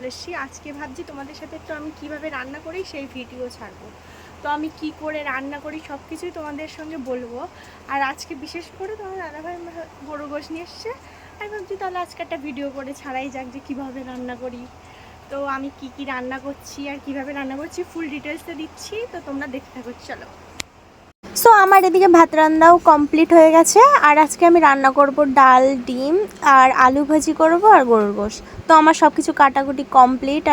চলে এসেছি। আজকে ভাবছি তোমাদের সাথে একটু আমি কিভাবে রান্না করি সেই ভিডিও ছাড়বো। তো আমি কি করে রান্না করি সব কিছুই তোমাদের সঙ্গে বলবো। আর আজকে বিশেষ করে তোমার দাদাভাই গরু গোশ নিয়ে এসছে। আমি ভাবছি তাহলে আজকে একটা ভিডিও করে ছাড়াই যাক যে কীভাবে রান্না করি। তো আমি কি রান্না করছি আর কিভাবে রান্না করছি ফুল ডিটেলসে দিচ্ছি, তো তোমরা দেখতে থাকো। চলো। সো আমার এদিকে ভাত রান্নাও কমপ্লিট হয়ে গেছে। আর আজকে আমি রান্না করব ডাল, ডিম আর আলু ভাজি করব আর গরুর গোশ। তো আমার সব কিছু কাটাকুটি কমপ্লিট।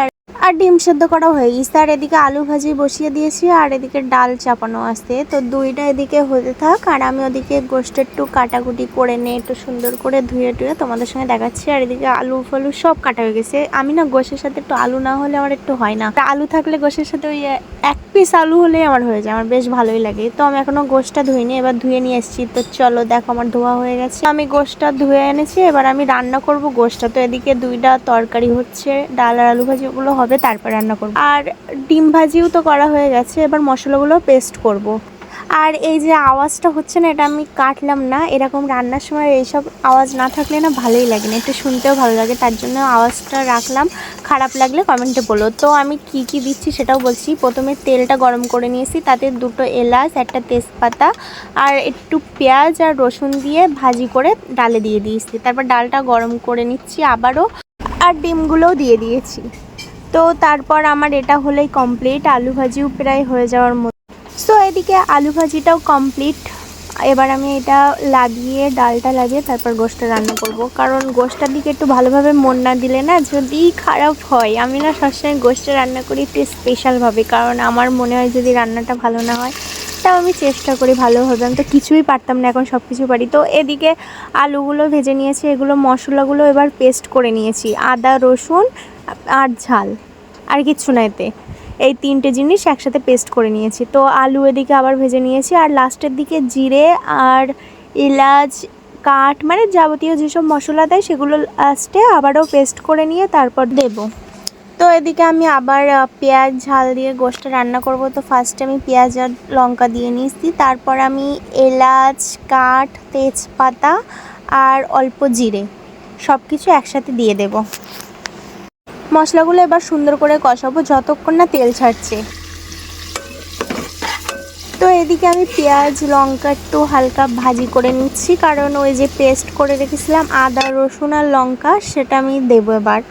আর ডিম সেদ্ধ করা হয়ে গেছে। আর এদিকে আলু ভাজি বসিয়ে দিয়েছি আর এদিকে ডাল চাপানো আছে। তো দুইটা এদিকে হতে থাক আর আমি ওদিকে গোশটা একটু কাটাকুটি করে নিয়ে একটু সুন্দর করে ধুয়ে টুয়ে তোমাদের সঙ্গে দেখাচ্ছি। আর এদিকে আলু ফালু সব কাটা হয়ে গেছে। আমি না গোশের সাথে একটু আলু না হলে আমার একটু হয় না। আলু থাকলে গোশের সাথে ওই এক পিস আলু হলে আমার হয়ে যায়, আমার বেশ ভালোই লাগে। তো আমি এখনো গোশটা ধুইনি, এবার ধুয়ে নিয়ে এসেছি। তো চলো দেখো আমার ধোয়া হয়ে গেছে। আমি গোশটা ধুয়ে এনেছি, এবার আমি রান্না করব গোশটা। তো এদিকে দুইটা তরকারি হচ্ছে, ডাল আর আলু ভাজি, ওগুলো হবে তারপর রান্না করব। আর ডিম ভাজিও তো করা হয়ে গেছে, এবার মশলাগুলো পেস্ট করব। আর এই যে আওয়াজটা হচ্ছে না, এটা আমি কাটলাম না। এরকম রান্নার সময় এইসব আওয়াজ না থাকলে না ভালোই লাগে না, একটু শুনতেও ভালো লাগে, তার জন্য আওয়াজটা রাখলাম। খারাপ লাগলে কমেন্টে বলো। তো আমি কি দিচ্ছি সেটাও বলছি। প্রথমে তেলটা গরম করে নিয়েছি, তাতে দুটো এলাচ, একটা তেজপাতা আর একটু পেঁয়াজ আর রসুন দিয়ে ভাজি করে ডালে দিয়ে দিয়েছি। তারপর ডালটা গরম করে নিচ্ছি আবারও, আর ডিমগুলোও দিয়ে দিয়েছি। তো তারপর আমার এটা হলেই কমপ্লিট। আলু ভাজিও প্রায় হয়ে যাওয়ার মতো। সো এদিকে আলু ভাজিটাও কমপ্লিট। এবার আমি এটা লাগিয়ে ডালটা লাগিয়ে তারপর গোশটা রান্না করব। কারণ গোশটার দিকে একটু ভালোভাবে মন না দিলে না যদি খারাপ হয়। আমি না সবসময় গোশটা রান্না করি একটু স্পেশালভাবে, কারণ আমার মনে হয় যদি রান্নাটা ভালো না হয় তাও আমি চেষ্টা করি ভালো হবে। আমি তো কিছুই পারতাম না, এখন সব কিছু পারি। তো এদিকে আলুগুলো ভেজে নিয়েছি, এগুলো মশলাগুলো এবার পেস্ট করে নিয়েছি। আদা, রসুন আর ঝাল, আর কিচ্ছু না, এতে এই তিনটে জিনিস একসাথে পেস্ট করে নিয়েছি। তো আলু এদিকে আবার ভেজে নিয়েছি। আর লাস্টের দিকে জিরে আর এলাচ কাঠ, মানে যাবতীয় যেসব মশলা দেয় সেগুলো লাস্টে আবারও পেস্ট করে নিয়ে তারপর দেব। তো এদিকে আমি আবার পেঁয়াজ ঝাল দিয়ে গোশটা রান্না করব। তো ফার্স্টে আমি পেঁয়াজ আর লঙ্কা দিয়ে নিয়েছি, তারপর আমি এলাচ, কাঠ, তেজপাতা আর অল্প জিরে সব কিছু একসাথে দিয়ে দেব। মশলাগুলো এবার সুন্দর করে কষাবো যতক্ষণ না তেল ছাড়ছে। তো এদিকে আমি পেঁয়াজ লঙ্কা একটু হালকা ভাজি করে নিচ্ছি, কারণ ওই যে পেস্ট করে রেখেছিলাম আদা রসুন আর লঙ্কা, সেটা আমি দেবো এবার।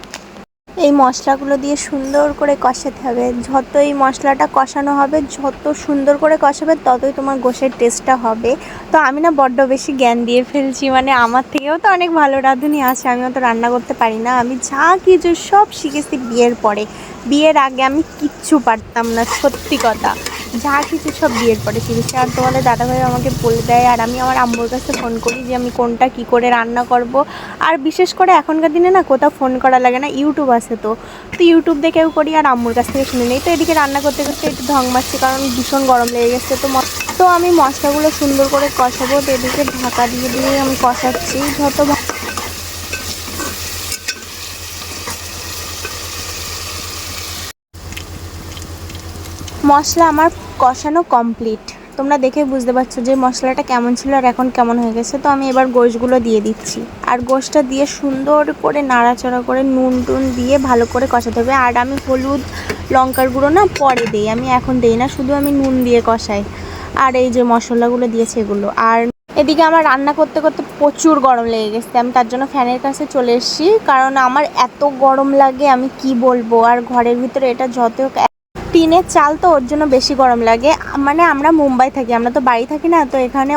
এই মশলাগুলো দিয়ে সুন্দর করে কষাতে হবে। যত এই মশলাটা কষানো হবে, যত সুন্দর করে কষাবে, ততই তোমার গোশের টেস্টটা হবে। তো আমি না বড্ড বেশি জ্ঞান দিয়ে ফেলছি, মানে আমার থেকেও তো অনেক ভালো রাঁধুনি আছে, আমিও তো রান্না করতে পারি না। আমি যা কিছু সব শিখেছি বিয়ের পরে। বিয়ের আগে আমি কিচ্ছু পারতাম না, সত্যি কথা। যা কিছু সব বিয়ের পরে শিখেছি। আর তোমাদের দাদাভাই আমাকে বলে দেয়, আর আমি আমার আম্মুর কাছে ফোন করি যে আমি কোনটা কি করে রান্না করব। আর বিশেষ করে এখনকার দিনে না কোথাও ফোন করা লাগে না, ইউটিউব আছে। তো ইউটিউব দেখেও করি আর আম্মুর কাছ থেকে শুনে নেই। তো এদিকে রান্না করতে করতে একটু ঢং মারছি, কারণ ভীষণ গরম লেগে গেছে। তো আমি মশলাগুলো সুন্দর করে কষাবো। তো এদিকে ঢাকা দিয়ে দিয়ে আমি কষাচ্ছি। মশলা আমার কষানো কমপ্লিট। তোমরা দেখে বুঝতে পারছো যে মশলাটা কেমন ছিল আর এখন কেমন হয়ে গেছে। তো আমি এবার গোশগুলো দিয়ে দিচ্ছি, আর গোশটা দিয়ে সুন্দর করে নাড়াচাড়া করে নুন টুন দিয়ে ভালো করে কষাতে হবে। আর আমি হলুদ লঙ্কার গুঁড়ো না পরে দিই, আমি এখন দিই না, শুধু আমি নুন দিয়ে কষাই। আর এই যে মশলাগুলো দিয়েছে এগুলো। আর এদিকে আমার রান্না করতে করতে প্রচুর গরম লেগে গেছে, আমি তার জন্য ফ্যানের কাছে চলে এসেছি, কারণ আমার এত গরম লাগে আমি কি বলবো। আর ঘরের ভিতরে এটা যত টিনের চাল, তো ওর জন্য বেশি গরম লাগে। মানে আমরা মুম্বাই থাকি, আমরা তো বাড়ি থাকি না, তো এখানে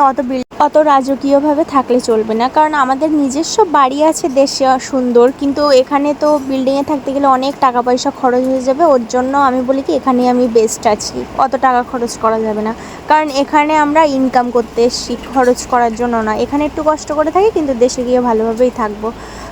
অত রাজকীয়ভাবে থাকলে চলবে না, কারণ আমাদের নিজস্ব বাড়ি আছে দেশে সুন্দর, কিন্তু এখানে তো বিল্ডিংয়ে থাকতে গেলে অনেক টাকা পয়সা খরচ হয়ে যাবে। ওর জন্য আমি বলি কি এখানে আমি বেস্ট আছি, অত টাকা খরচ করা যাবে না, কারণ এখানে আমরা ইনকাম করতে এসেছি, খরচ করার জন্য না। এখানে একটু কষ্ট করে থাকি, কিন্তু দেশে গিয়ে ভালোভাবেই থাকবো।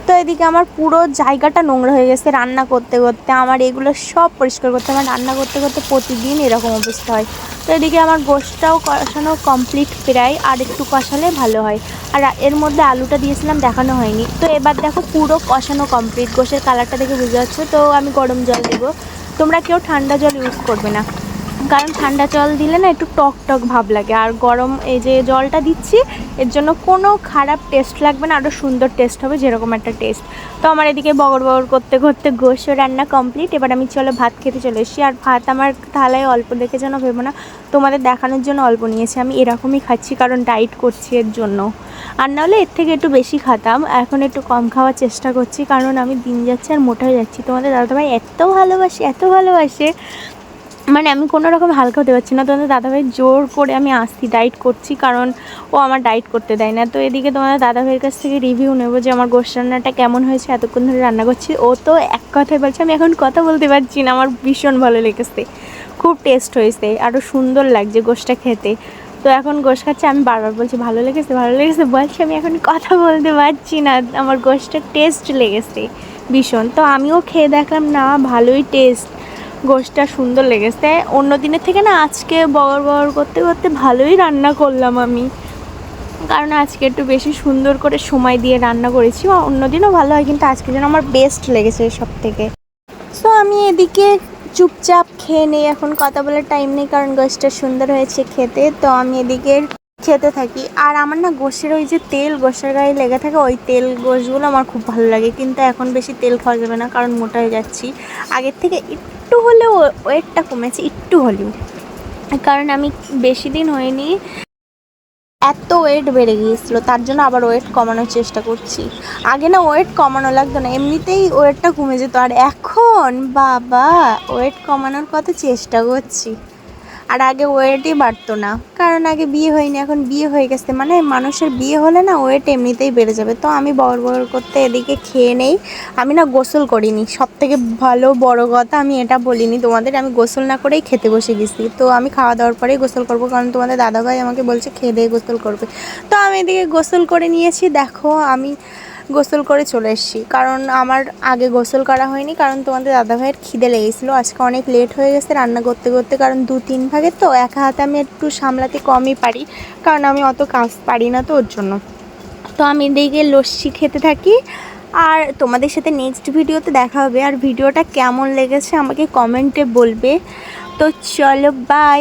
তো এদিকে আমার পুরো জায়গাটা নোংরা হয়ে গেছে রান্না করতে করতে। আমার এগুলো সব পরিষ্কার করতে, আমার রান্না করতে করতে প্রতিদিন এরকম অবস্থা হয়। তো এদিকে আমার গোশটাও কষানো কমপ্লিট প্রায়, আর একটু কষালে ভালো হয়। আর এর মধ্যে আলুটা দিয়েছিলাম, দেখানো হয়নি। তো এবার দেখো পুরো কষানো কমপ্লিট, গোশের কালারটা দেখে বুঝতে পারছো। তো আমি গরম জল দেবো, তোমরা কেউ ঠান্ডা জল ইউজ করবে না। কারণ ঠান্ডা জল দিলে না একটু টক টক ভাব লাগে, আর গরম এই যে জলটা দিচ্ছি এর জন্য কোনো খারাপ টেস্ট লাগবে না, আরও সুন্দর টেস্ট হবে যেরকম একটা টেস্ট। তো আমার এদিকে বগর বগর করতে করতে গোশও রান্না কমপ্লিট। এবার আমি চলো ভাত খেতে চলে এসেছি। আর ভাত আমার থালায় অল্প দেখে যেন ভেবো না, তোমাদের দেখানোর জন্য অল্প নিয়েছি, আমি এরকমই খাচ্ছি কারণ ডায়েট করছি এর জন্য। আর নাহলে এর থেকে একটু বেশি খাতাম, এখন একটু কম খাওয়ার চেষ্টা করছি কারণ আমি দিন যাচ্ছি আর মোটা হয়ে যাচ্ছি। তোমাদের দাদাভাই এত ভালোবাসে, মানে আমি কোনো রকম হালকা হতে পারছি না। তোমাদের দাদাভাই জোর করে আমি আসছি ডায়েট করছি, কারণ ও আমার ডায়েট করতে দেয় না। তো এদিকে তোমাদের দাদাভাইয়ের কাছ থেকে রিভিউ নেবো যে আমার গোশ রান্নাটা কেমন হয়েছে, এতক্ষণ ধরে রান্না করছি। ও তো এক কথায় বলছে, আমি এখন কথা বলতে পারছি না, আমার ভীষণ ভালো লেগেছে, খুব টেস্ট হয়েছে, আরও সুন্দর লাগছে গোশটা খেতে। তো এখন গোশ খাচ্ছে, আমি বারবার বলছি ভালো লেগেছে বলছি, আমি এখন কথা বলতে পারছি না, আমার গোশটা টেস্ট লেগেছে ভীষণ। তো আমিও খেয়ে দেখলাম, না ভালোই টেস্ট, গোশটা সুন্দর লেগেছে। অন্য দিনের থেকে না আজকে বগর করতে করতে ভালোই রান্না করলাম আমি, কারণ আজকে একটু বেশি সুন্দর করে সময় দিয়ে রান্না করেছি। অন্য দিনও ভালো হয়, কিন্তু আজকে যেন আমার বেস্ট লেগেছে সব থেকে। সো আমি এদিকে চুপচাপ খেয়ে নেই, এখন কথা বলার টাইম নেই কারণ গোশটা সুন্দর হয়েছে খেতে। তো আমি এদিকে খেতে থাকি। আর আমার না গোশের ওই যে তেল গোশের গায়ে লেগে থাকে, ওই তেল গোশগুলো আমার খুব ভালো লাগে, কিন্তু এখন বেশি তেল খাওয়া যাবে না কারণ মোটা হয়ে যাচ্ছি। আগের থেকে একটু হলেও ওয়েটটা কমেছে, একটু হলেও, কারণ আমি বেশি দিন হয়নি এত ওয়েট বেড়ে গিয়েছিলো, তার জন্য আবার ওয়েট কমানোর চেষ্টা করছি। আগে না ওয়েট কমানো লাগতো না, এমনিতেই ওয়েটটা কমে যেত, আর এখন বাবা ওয়েট কমানোর কত চেষ্টা করছি। আর আগে ওয়েটই বাড়তো না, কারণ আগে বিয়ে হয়নি, এখন বিয়ে হয়ে গেছে, মানে মানুষের বিয়ে হলে না ওয়েট এমনিতেই বেড়ে যাবে। তো আমি বড় করতে এদিকে খেয়ে নেই। আমি না গোসল করিনি, সব থেকে ভালো বড় কথা আমি এটা বলিনি তোমাদের, আমি গোসল না করেই খেতে বসে গেছি। তো আমি খাওয়া দাওয়ার পরেই গোসল করবো, কারণ তোমাদের দাদাভাই আমাকে বলছে খেয়ে দিয়ে গোসল করবে। তো আমি এদিকে গোসল করে নিয়েছি, দেখো আমি গোসল করে চলে এসেছি, কারণ আমার আগে গোসল করা হয়নি, কারণ তোমাদের দাদাভাইয়ের খিদে লেগেছিলো। আজকে অনেক লেট হয়ে গেছে রান্না করতে করতে, কারণ 2-3 ভাগে তো একা হাতে আমি একটু সামলাতে কমই পারি, কারণ আমি অত কাজ পারি না, তো ওর জন্য। তো আমি এদিকে লস্যি খেতে থাকি, আর তোমাদের সাথে নেক্সট ভিডিওতে দেখা হবে। আর ভিডিওটা কেমন লেগেছে আমাকে কমেন্টে বলবে। তো চলো বাই।